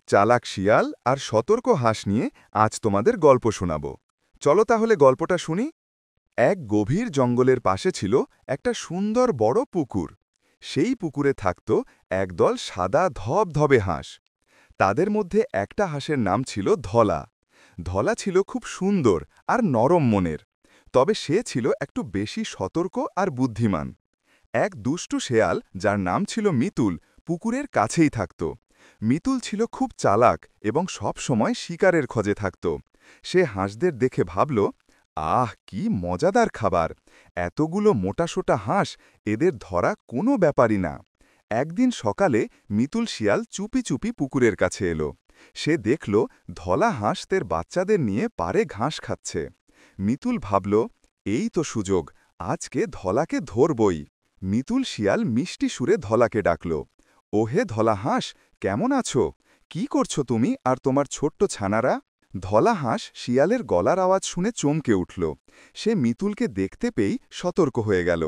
চালাক শিয়াল আর সতর্ক হাঁস নিয়ে আজ তোমাদের গল্প শোনাব। চলো তাহলে গল্পটা শুনি। এক গভীর জঙ্গলের পাশে ছিল একটা সুন্দর বড় পুকুর। সেই পুকুরে থাকত একদল সাদা ধবধবে হাঁস। তাদের মধ্যে একটা হাঁসের নাম ছিল ধলা। ধলা ছিল খুব সুন্দর আর নরম মনের, তবে সে ছিল একটু বেশি সতর্ক আর বুদ্ধিমান। এক দুষ্টু শেয়াল যার নাম ছিল মিতুল পুকুরের কাছেই থাকত। মিতুল ছিল খুব চালাক এবং সব সময় শিকারের খোঁজে থাকত। সে হাঁসদের দেখে ভাবল, আহ কি মজাদার খাবার! এতগুলো মোটাসোটা হাঁস, এদের ধরা কোনো ব্যাপারই না। একদিন সকালে মিতুল শিয়াল চুপি চুপি পুকুরের কাছে এলো। সে দেখল ধলা হাঁস তার বাচ্চাদের নিয়ে পাড়ে ঘাস খাচ্ছে। মিতুল ভাবল, এই তো সুযোগ, আজকে ধলাকে ধরবই। মিতুল শিয়াল মিষ্টি সুরে ধলাকে ডাকল, ওহে ধলা হাঁস, কেমন আছো? কি করছো তুমি আর তোমার ছোট্ট ছানারা? ধলা হাঁস শিয়ালের গলার আওয়াজ শুনে চমকে উঠল। সে মিতুলকে দেখতে পেয়েই সতর্ক হয়ে গেল।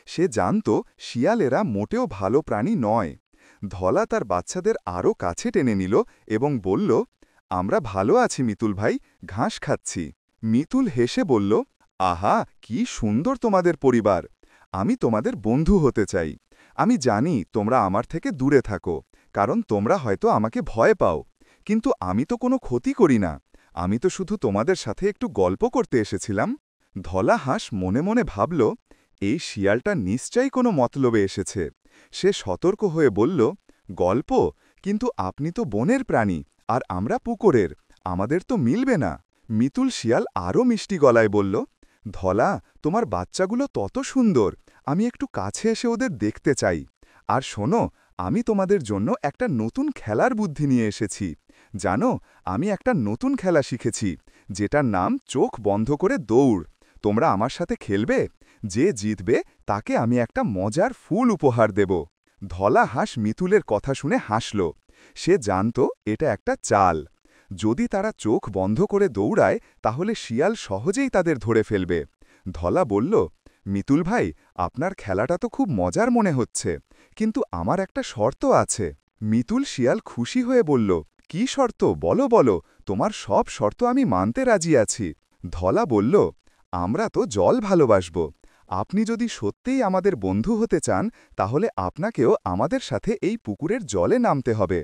সে জানত শিয়ালেরা মোটেও ভালো প্রাণী নয়। ধলা তার বাচ্চাদের আরও কাছে টেনে নিল এবং বলল, আমরা ভালো আছি মিতুল ভাই, ঘাস খাচ্ছি। মিতুল হেসে বলল, আহা কি সুন্দর তোমাদের পরিবার! আমি তোমাদের বন্ধু হতে চাই। আমি জানি তোমরা আমার থেকে দূরে থাকো, কারণ তোমরা হয়তো আমাকে ভয় পাও, কিন্তু আমি তো কোনো ক্ষতি করি না। আমি তো শুধু তোমাদের সাথে একটু গল্প করতে এসেছিলাম। ধলা হাঁস মনে মনে ভাবল, এই শিয়ালটা নিশ্চয়ই কোনো মতলবে এসেছে। সে সতর্ক হয়ে বলল, গল্প? কিন্তু আপনি তো বনের প্রাণী আর আমরা পুকুরের, আমাদের তো মিলবে না। মিতুল শিয়াল আরও মিষ্টি গলায় বলল, ধলা, তোমার বাচ্চাগুলো তত সুন্দর, আমি একটু কাছে এসে ওদের দেখতে চাই। আর শোনো, আমি তোমাদের জন্য একটা নতুন খেলার বুদ্ধি নিয়ে এসেছি। জানো, আমি একটা নতুন খেলা শিখেছি, যেটার নাম চোখ বন্ধ করে দৌড়। তোমরা আমার সাথে খেলবে? যে জিতবে তাকে আমি একটা মজার ফুল উপহার দেব। ধলা হাঁস মিতুলের কথা শুনে হাসল। সে জানত এটা একটা চাল। যদি তারা চোখ বন্ধ করে দৌড়ায় তাহলে শিয়াল সহজেই তাদের ধরে ফেলবে। ধলা বলল, মিতুল ভাই, আপনার খেলাটা তো খুব মজার মনে হচ্ছে, কিন্তু আমার একটা শর্ত আছে। মিতুল শিয়াল খুশি হয়ে বলল, কি শর্ত? বলো বলো, তোমার সব শর্ত আমি মানতে রাজি আছি। ধলা বলল, আমরা তো জল ভালোবাসব। আপনি যদি সত্যিই আমাদের বন্ধু হতে চান তাহলে আপনাকেও আমাদের সাথে এই পুকুরের জলে নামতে হবে।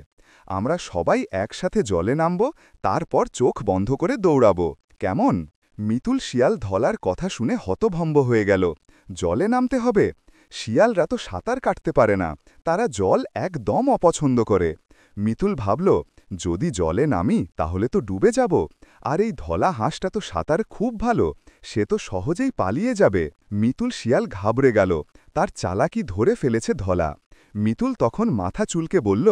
আমরা সবাই একসাথে জলে নামব, তারপর চোখ বন্ধ করে দৌড়াব, কেমন? মিতুল শিয়াল ধলার কথা শুনে হতভম্ব হয়ে গেল। জলে নামতে হবে? শিয়ালরা তো সাঁতার কাটতে পারে না, তারা জল একদম অপছন্দ করে। মিতুল ভাবল, যদি জলে নামি তাহলে তো ডুবে যাব, আর এই ধলা হাঁসটা তো সাঁতার খুব ভালো, সে তো সহজেই পালিয়ে যাবে। মিতুল শিয়াল ঘাবড়ে গেল, তার চালাকি ধরে ফেলেছে ধলা। মিতুল তখন মাথা চুলকে বলল,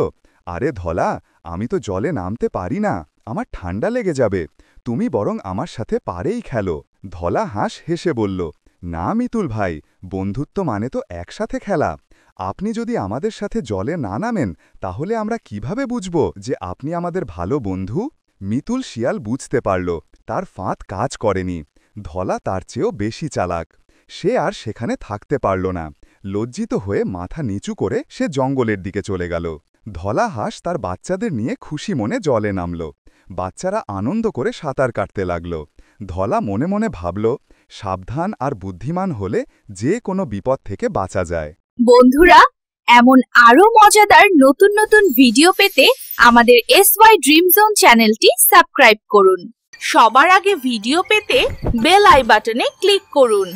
আরে ধলা, আমি তো জলে নামতে পারি না, আমার ঠান্ডা লেগে যাবে, তুমি বরং আমার সাথে পাড়েই খেলো। ধলা হাঁস হেসে বলল, না মিতুল ভাই, বন্ধুত্ব মানে তো একসাথে খেলা। আপনি যদি আমাদের সাথে জলে না নামেন তাহলে আমরা কিভাবে বুঝব যে আপনি আমাদের ভালো বন্ধু? মিতুল শিয়াল বুঝতে পারল তার ফাঁদ কাজ করেনি। ধলা তার চেয়েও বেশি চালাক। সে আর সেখানে থাকতে পারল না। লজ্জিত হয়ে মাথা নিচু করে সে জঙ্গলের দিকে চলে গেল। ধলা হাঁস তার বাচ্চাদের নিয়ে খুশি মনে জলে নামল। বাচ্চারা আনন্দ করে সাঁতার কাটতে লাগল। ধলা মনে মনে ভাবল, সাবধান আর বুদ্ধিমান হলে যে কোনো বিপদ থেকে বাঁচা যায়। বন্ধুরা, এমন আরো মজাদার নতুন নতুন ভিডিও পেতে আমাদের SY ড্রিম জোন চ্যানেলটি সাবস্ক্রাইব করুন। সবার আগে ভিডিও পেতে বেল আই বাটনে ক্লিক করুন।